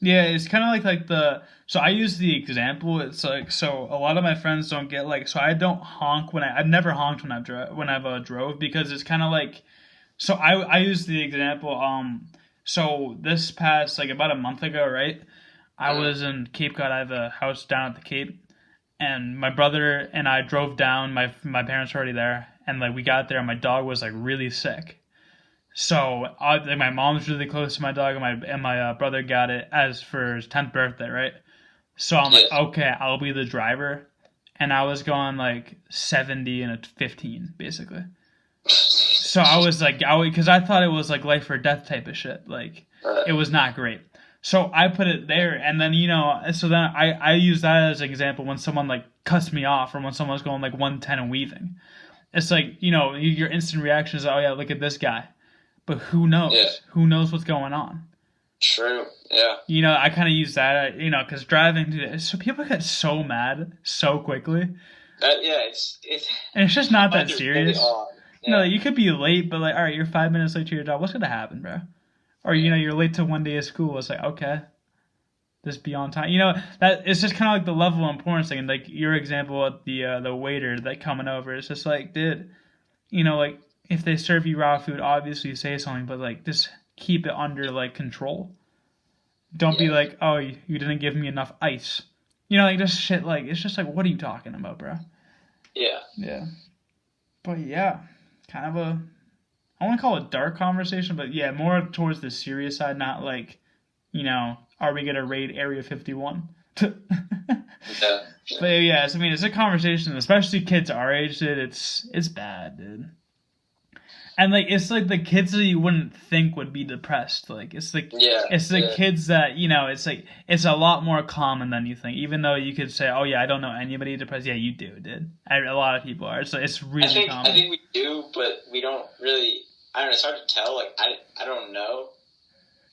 S1: Yeah, it's kind of like the. So I use the example. It's like, so a lot of my friends don't get like, so I don't honk I've never honked when I've drove, because it's kind of like, so I use the example. So this past like about a month ago, right? I was in Cape Cod. I have a house down at the Cape, and my brother and I drove down. My parents were already there, and like we got there, and my dog was like really sick. So like my mom's really close to my dog, and my brother got it as for his 10th birthday, right? So I'm like,
S2: Yeah.
S1: okay, I'll be the driver, and I was going like 70 and a 15 basically. So I was like, because I thought it was like life or death type of shit. Like it was not great. So I put it there, and then so then I use that as an example when someone like cuts me off, or when someone's going like 110 and weaving. It's like your instant reaction is, oh yeah, look at this guy. But who knows?
S2: Yeah.
S1: Who knows what's going on?
S2: True. Yeah.
S1: I kind of use that, because driving, so people get so mad so quickly, and it's just not that serious.
S2: Really odd.
S1: No, you could be late, but like, all right, you're 5 minutes late to your job. What's gonna happen, bro? Or you're late to one day of school. It's like, okay, just be on time. That it's just kind of like the level of importance thing. And like your example of the waiter that coming over, it's just like, dude, like if they serve you raw food, obviously say something, but like just keep it under like control. Don't be like, oh, you didn't give me enough ice. Like just shit. Like it's just like, what are you talking about, bro?
S2: Yeah.
S1: Yeah. But yeah, kind of I want to call it dark conversation, but yeah, more towards the serious side, not like, are we gonna raid Area 51?
S2: Yeah.
S1: But yeah, I mean, it's a conversation, especially kids our age, dude. It's bad, dude. And like it's like the kids that you wouldn't think would be depressed. Like
S2: Yeah.
S1: it's the kids that it's like it's a lot more common than you think. Even though you could say, oh yeah, I don't know anybody depressed. Yeah, you do, dude. A lot of people are. So it's really common.
S2: I think we do, but we don't really. I don't know. It's hard to tell. Like I don't know.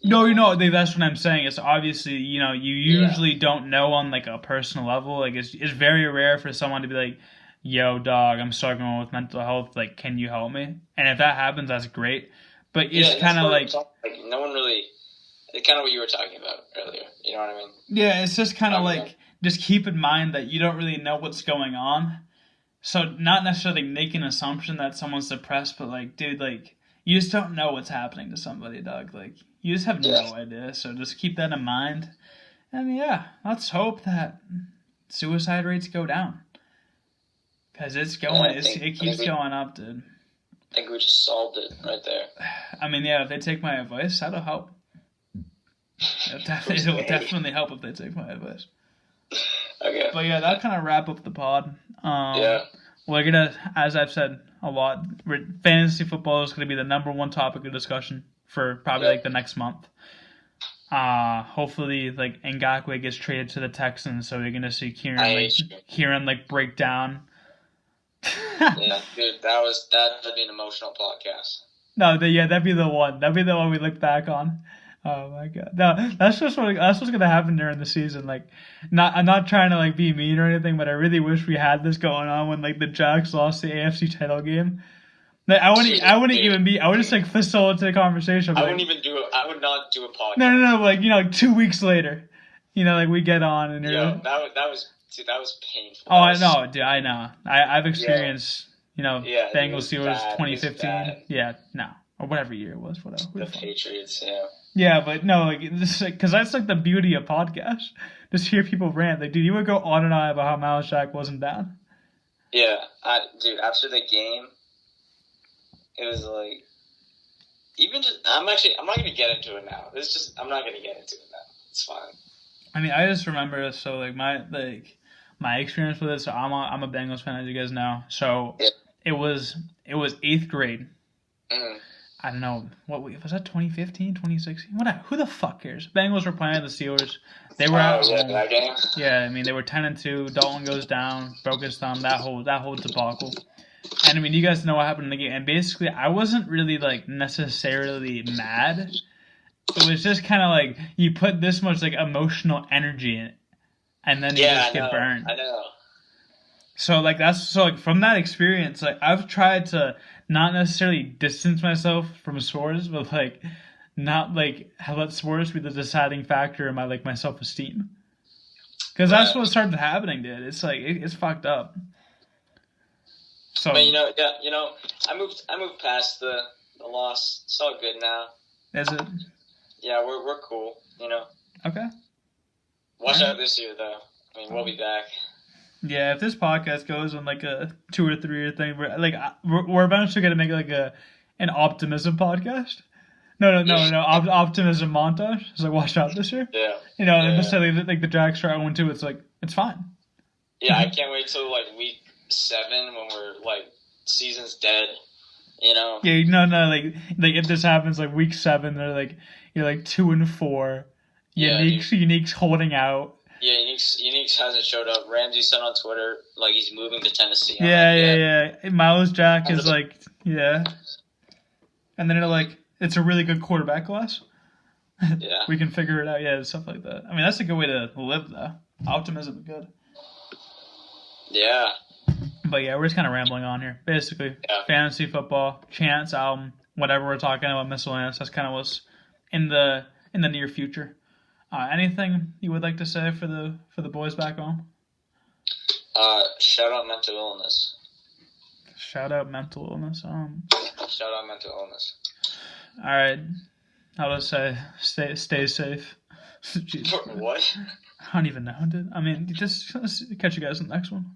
S1: No, that's what I'm saying. It's obviously, you usually don't know on like a personal level. Like it's very rare for someone to be like, yo, dog, I'm struggling with mental health. Like, can you help me? And if that happens, that's great. But it's kind of like
S2: no one really. It's kind of what you were talking about earlier. You know what I mean?
S1: Yeah, it's just kind of like just keep in mind that you don't really know what's going on. So not necessarily make an assumption that someone's depressed, but like, dude, like you just don't know what's happening to somebody, dog. Like you just have no idea. So just keep that in mind. And yeah, let's hope that suicide rates go down. Because it's going, it keeps going up, dude.
S2: I think we just solved it right there.
S1: I mean, yeah, if they take my advice, that'll help. It will definitely help if they take my advice.
S2: Okay.
S1: But yeah, that'll kind of wrap up the pod. We're going to, as I've said a lot, fantasy football is going to be the number one topic of discussion for probably like the next month. Hopefully, like Ngakoue gets traded to the Texans, so you're going to see Kieran break down.
S2: Yeah, dude, that'd be an emotional podcast.
S1: No, that'd be the one. That'd be the one we look back on. Oh my god, no, that's what's gonna happen during the season. Like, I'm not trying to like be mean or anything, but I really wish we had this going on when like the Jacks lost the AFC title game. Like, I would just like facilitate a conversation.
S2: I would not do a podcast.
S1: No, like 2 weeks later, like we get on and
S2: that was painful.
S1: Oh, I know, dude. I know. I've experienced, Bengals Steelers 2015. Yeah, no, or whatever year it was. Whatever.
S2: The Patriots. Yeah.
S1: Yeah, but no, like this, because that's like the beauty of podcasts. Just hear people rant. Like, dude, you would go on and on about how Miles Jack wasn't down.
S2: Yeah, dude. After the game, it was like, I'm not gonna get into it now. I'm not gonna get into it now. It's fine.
S1: I mean, I just remember, so like my experience with it. So I'm a Bengals fan, as you guys know. So it was 8th grade.
S2: Mm-hmm.
S1: I don't know, was that 2015, 2016? Whatever. Who the fuck cares? Bengals were playing the Steelers. They were out.
S2: That game.
S1: Yeah, I mean they were 10-2. Dalton goes down, broke his thumb. That whole debacle. And I mean, you guys know what happened in the game. And basically, I wasn't really like necessarily mad. It was just kind of like you put this much like emotional energy in it, and then you just get burned.
S2: I know.
S1: So like from that experience, like I've tried to not necessarily distance myself from sports, but like not like let sports be the deciding factor in my self-esteem. Because that's what started happening, dude. It's like it's fucked up. So,
S2: but I moved past the loss. It's all good now.
S1: Is it?
S2: Yeah, we're cool.
S1: Okay.
S2: Watch out this year, though. I mean, we'll be back.
S1: Yeah, if this podcast goes on like a 2 or 3 year thing, we're eventually gonna make like an optimism podcast. No, optimism montage. It's like watch out this year.
S2: Yeah.
S1: And instead of like the Jacks are 0-2, it's like it's fine.
S2: Yeah, I can't wait till like week 7 when we're like season's dead.
S1: Yeah, like if this happens like week 7, they're like you're like 2-4. Unique's holding out.
S2: Yeah, Unique hasn't showed up. Ramsey said on Twitter like he's moving to Tennessee.
S1: Yeah. Miles Jack is like, yeah. And then it's a really good quarterback class.
S2: Yeah.
S1: We can figure it out. Yeah, stuff like that. I mean, that's a good way to live, though. Optimism is good.
S2: Yeah.
S1: But yeah, we're just kind of rambling on here. Basically, fantasy football, Chance album, whatever we're talking about, miscellaneous. That's kind of what's in the near future. Anything you would like to say for the boys back home?
S2: Shout out mental illness.
S1: Shout out mental illness.
S2: Shout out mental illness.
S1: All right. How to say stay safe.
S2: What?
S1: I don't even know, dude. I mean, just catch you guys in the next one.